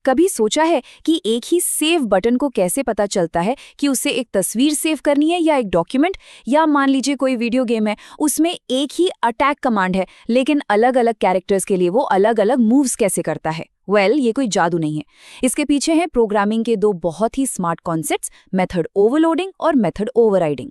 कभी सोचा है कि एक ही सेव बटन को कैसे पता चलता है कि उसे एक तस्वीर सेव करनी है या एक डॉक्यूमेंट, या मान लीजिए कोई वीडियो गेम है, उसमें एक ही अटैक कमांड है लेकिन अलग अलग कैरेक्टर्स के लिए वो अलग अलग मूव्स कैसे करता है। ये कोई जादू नहीं है। इसके पीछे है प्रोग्रामिंग के दो बहुत ही स्मार्ट कॉन्सेप्ट्स, मेथड ओवरलोडिंग और मेथड ओवरराइडिंग।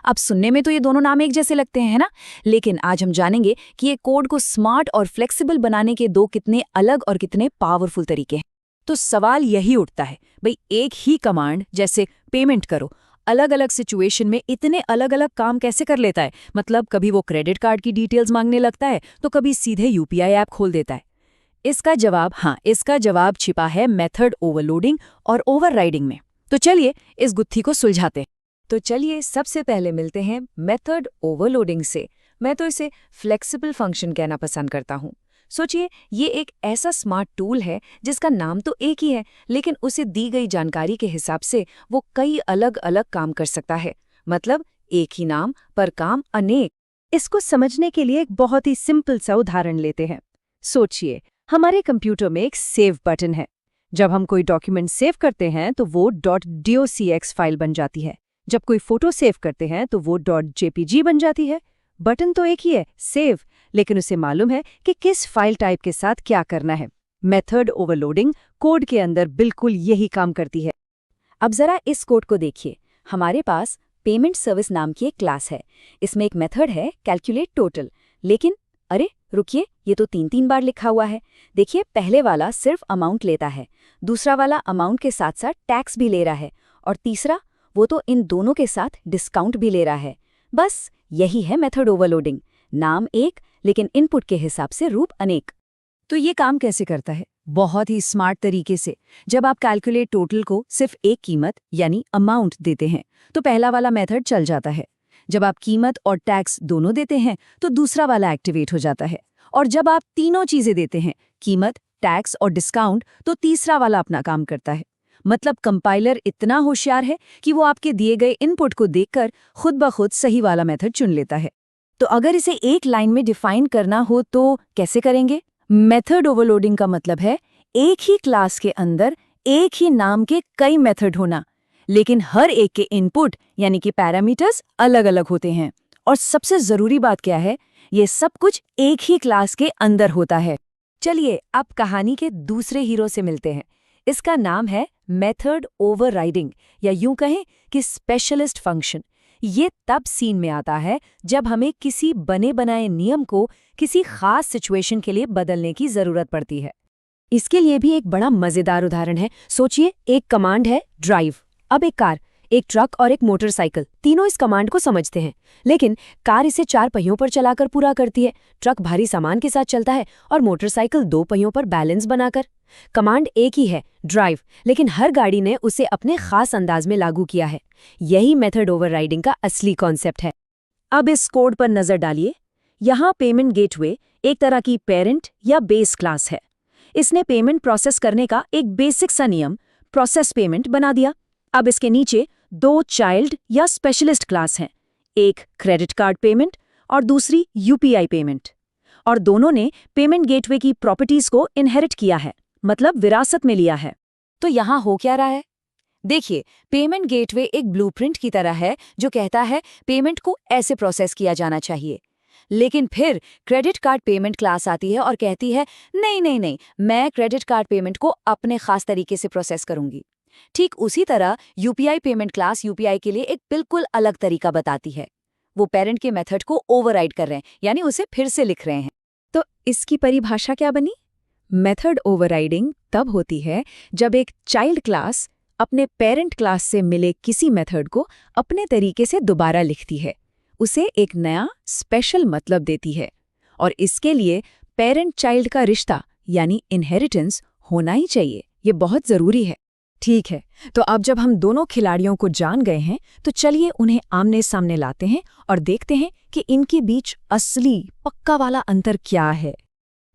अब सुनने में तो ये दोनों नाम एक जैसे लगते हैं ना, लेकिन आज हम जानेंगे कि ये कोड को स्मार्ट और फ्लेक्सिबल बनाने के दो कितने अलग और कितने पावरफुल तरीके हैं। तो सवाल यही उठता है, भाई एक ही कमांड जैसे पेमेंट करो अलग अलग सिचुएशन में इतने अलग अलग काम कैसे कर लेता है। मतलब कभी वो क्रेडिट कार्ड की डिटेल्स मांगने लगता है तो कभी सीधे यूपीआई ऐप खोल देता है। इसका जवाब छिपा है मेथड ओवरलोडिंग और ओवरराइडिंग में। तो चलिए इस गुत्थी को सुलझाते हैं। तो चलिए सबसे पहले मिलते हैं मेथड ओवरलोडिंग से। मैं तो इसे फ्लेक्सिबल फंक्शन कहना पसंद करता हूँ। सोचिए, ये एक ऐसा स्मार्ट टूल है जिसका नाम तो एक ही है, लेकिन उसे दी गई जानकारी के हिसाब से वो कई अलग अलग काम कर सकता है। मतलब एक ही नाम पर काम अनेक। इसको समझने के लिए एक बहुत ही सिंपल सा उदाहरण लेते हैं। सोचिए, हमारे कंप्यूटर में एक सेव बटन है। जब हम कोई डॉक्यूमेंट सेव करते हैं तो वो .docx फाइल बन जाती है। जब कोई फोटो सेव करते हैं तो वो .jpg बन जाती है। बटन तो एक ही है, सेव, लेकिन उसे मालूम है कि किस फाइल टाइप के साथ क्या करना है। मेथड ओवरलोडिंग कोड के अंदर बिल्कुल यही काम करती है। अब जरा इस कोड को देखिए। हमारे पास पेमेंट सर्विस नाम की एक क्लास है। इसमें एक मेथड है कैलकुलेट टोटल, लेकिन अरे रुकिए, ये तो 3 बार लिखा हुआ है। देखिए, पहले वाला सिर्फ अमाउंट लेता है, दूसरा वाला अमाउंट के साथ साथ टैक्स भी ले रहा है, और तीसरा वो तो इन दोनों के साथ डिस्काउंट भी ले रहा है। बस यही है मेथड ओवरलोडिंग। नाम एक लेकिन इनपुट के हिसाब से रूप अनेक। तो ये काम कैसे करता है? बहुत ही स्मार्ट तरीके से। जब आप कैलकुलेट टोटल को सिर्फ एक कीमत यानी अमाउंट देते हैं तो पहला वाला मेथड चल जाता है। जब आप कीमत और टैक्स दोनों देते हैं तो दूसरा वाला एक्टिवेट हो जाता है। और जब आप तीनों चीजें देते हैं, कीमत, टैक्स और डिस्काउंट, तो तीसरा वाला अपना काम करता है। मतलब कंपाइलर इतना होशियार है कि वो आपके दिए गए इनपुट को देखकर खुद ब खुद सही वाला मेथड चुन लेता है। तो अगर इसे एक लाइन में डिफाइन करना हो तो कैसे करेंगे? मेथड ओवरलोडिंग का मतलब है एक ही क्लास के अंदर एक ही नाम के कई मेथड होना, लेकिन हर एक के इनपुट यानी कि पैरामीटर्स अलग अलग होते हैं। और सबसे जरूरी बात क्या है? ये सब कुछ एक ही क्लास के अंदर होता है। चलिए अब कहानी के दूसरे हीरो से मिलते हैं। इसका नाम है मेथड ओवरराइडिंग, या यूं कहें कि स्पेशलिस्ट फंक्शन। ये तब सीन में आता है जब हमें किसी बने बनाए नियम को किसी खास सिचुएशन के लिए बदलने की जरूरत पड़ती है। इसके लिए भी एक बड़ा मजेदार उदाहरण है। सोचिए, एक कमांड है ड्राइव। अब एक कार, एक ट्रक और एक मोटरसाइकिल, तीनों इस कमांड को समझते हैं, लेकिन कार इसे 4 पहियों पर चलाकर पूरा करती है, ट्रक भारी सामान के साथ चलता है और मोटरसाइकिल 2 पहियों पर बैलेंस बनाकर। कमांड एक ही है ड्राइव, लेकिन हर गाड़ी ने उसे अपने खास अंदाज में लागू किया है। यही मेथड ओवरराइडिंग का असली कॉन्सेप्ट है। अब इस कोड पर नजर डालिए। यहाँ पेमेंट गेटवे एक तरह की पेरेंट या बेस क्लास है। इसने पेमेंट प्रोसेस करने का एक बेसिक सा नियम, प्रोसेस पेमेंट, बना दिया। अब इसके नीचे 2 चाइल्ड या स्पेशलिस्ट क्लास हैं, एक क्रेडिट कार्ड पेमेंट और दूसरी यूपीआई पेमेंट। और दोनों ने पेमेंट गेटवे की प्रॉपर्टीज को इनहेरिट किया है, मतलब विरासत में लिया है। तो यहाँ हो क्या रहा है? देखिए, पेमेंट गेटवे एक ब्लूप्रिंट की तरह है जो कहता है पेमेंट को ऐसे प्रोसेस किया जाना चाहिए। लेकिन फिर क्रेडिट कार्ड पेमेंट क्लास आती है और कहती है नहीं नहीं नहीं, मैं क्रेडिट कार्ड पेमेंट को अपने खास तरीके से प्रोसेस करूंगी। ठीक उसी तरह यूपीआई पेमेंट क्लास यूपीआई के लिए एक बिल्कुल अलग तरीका बताती है। वो पेरेंट के मेथड को ओवरराइड कर रहे हैं, यानी उसे फिर से लिख रहे हैं। तो इसकी परिभाषा क्या बनी? मेथड ओवरराइडिंग तब होती है जब एक चाइल्ड क्लास अपने पेरेंट क्लास से मिले किसी मेथड को अपने तरीके से दोबारा लिखती है, उसे एक नया स्पेशल मतलब देती है, और इसके लिए पेरेंट चाइल्ड का रिश्ता यानी इनहेरिटेंस होना ही चाहिए। ये बहुत जरूरी है। ठीक है, तो अब जब हम दोनों खिलाड़ियों को जान गए हैं तो चलिए उन्हें आमने सामने लाते हैं और देखते हैं कि इनके बीच असली पक्का वाला अंतर क्या है।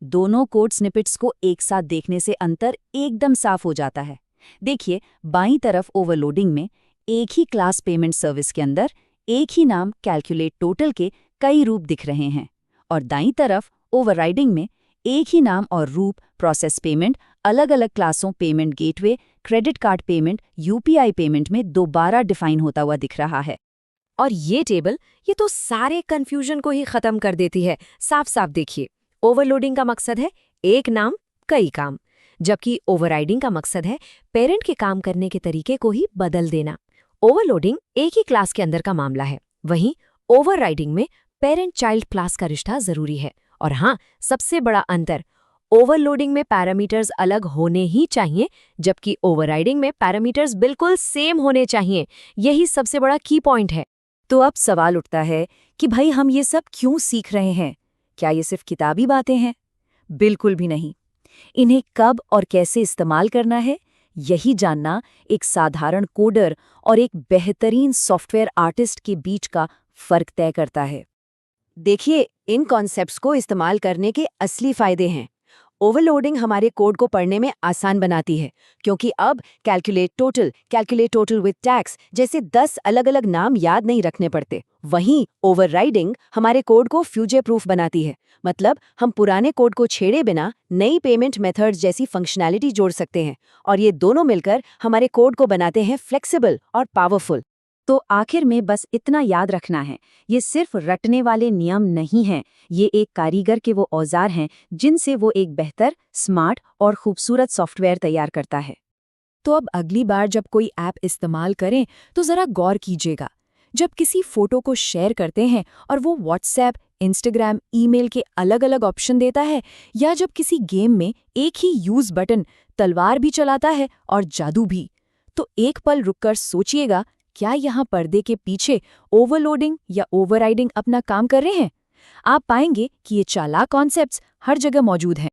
दोनों कोड स्निपेट्स को एक साथ देखने से अंतर एकदम साफ हो जाता है। देखिए, बाईं तरफ ओवरलोडिंग में एक ही क्लास पेमेंट सर्विस के अंदर एक ही नाम कैलकुलेट टोटल के कई रूप दिख रहे हैं, और दाईं तरफ ओवरराइडिंग में एक ही नाम और रूप प्रोसेस पेमेंट अलग अलग क्लासों payment gateway, credit card payment, UPI payment में दोबारा डिफाइन होता हुआ दिख रहा है। और ये टेबल ये तो सारे कंफ्यूजन को ही खत्म कर देती है। साफ साफ देखिए, ओवरलोडिंग का मकसद है एक नाम कई काम, जबकि ओवरराइडिंग का मकसद है पेरेंट के काम करने के तरीके को ही बदल देना। ओवरलोडिंग एक ही क्लास के अंदर का मामला है, वहीं ओवरराइडिंग में पेरेंट चाइल्ड क्लास का रिश्ता जरूरी है। और हाँ, सबसे बड़ा अंतर, ओवरलोडिंग में पैरामीटर्स अलग होने ही चाहिए, जबकि ओवरराइडिंग में पैरामीटर्स बिल्कुल सेम होने चाहिए। यही सबसे बड़ा की पॉइंट है। तो अब सवाल उठता है कि भाई हम ये सब क्यों सीख रहे हैं? क्या ये सिर्फ किताबी बातें हैं? बिल्कुल भी नहीं। इन्हें कब और कैसे इस्तेमाल करना है, यही जानना एक साधारण कोडर और एक बेहतरीन सॉफ्टवेयर आर्टिस्ट के बीच का फर्क तय करता है। देखिए, इन कॉन्सेप्ट्स को इस्तेमाल करने के असली फायदे हैं। ओवरलोडिंग हमारे कोड को पढ़ने में आसान बनाती है, क्योंकि अब कैलकुलेट टोटल विद टैक्स जैसे 10 अलग अलग नाम याद नहीं रखने पड़ते। वहीं ओवरराइडिंग हमारे कोड को फ्यूचर प्रूफ बनाती है, मतलब हम पुराने कोड को छेड़े बिना नई पेमेंट मेथड्स जैसी फंक्शनैलिटी जोड़ सकते हैं, और ये दोनों मिलकर हमारे कोड को बनाते हैं फ्लेक्सिबल और पावरफुल। तो आखिर में बस इतना याद रखना है, ये सिर्फ रटने वाले नियम नहीं हैं, ये एक कारीगर के वो औजार हैं जिनसे वो एक बेहतर, स्मार्ट और खूबसूरत सॉफ्टवेयर तैयार करता है। तो अब अगली बार जब कोई ऐप इस्तेमाल करें तो ज़रा गौर कीजिएगा। जब किसी फोटो को शेयर करते हैं और वो व्हाट्सएप, इंस्टाग्राम, ईमेल के अलग अलग ऑप्शन देता है, या जब किसी गेम में एक ही यूज़ बटन तलवार भी चलाता है और जादू भी, तो एक पल रुककर सोचिएगा, क्या यहाँ पर्दे के पीछे ओवरलोडिंग या ओवरराइडिंग अपना काम कर रहे हैं? आप पाएंगे कि ये चालाक कॉन्सेप्ट्स हर जगह मौजूद हैं।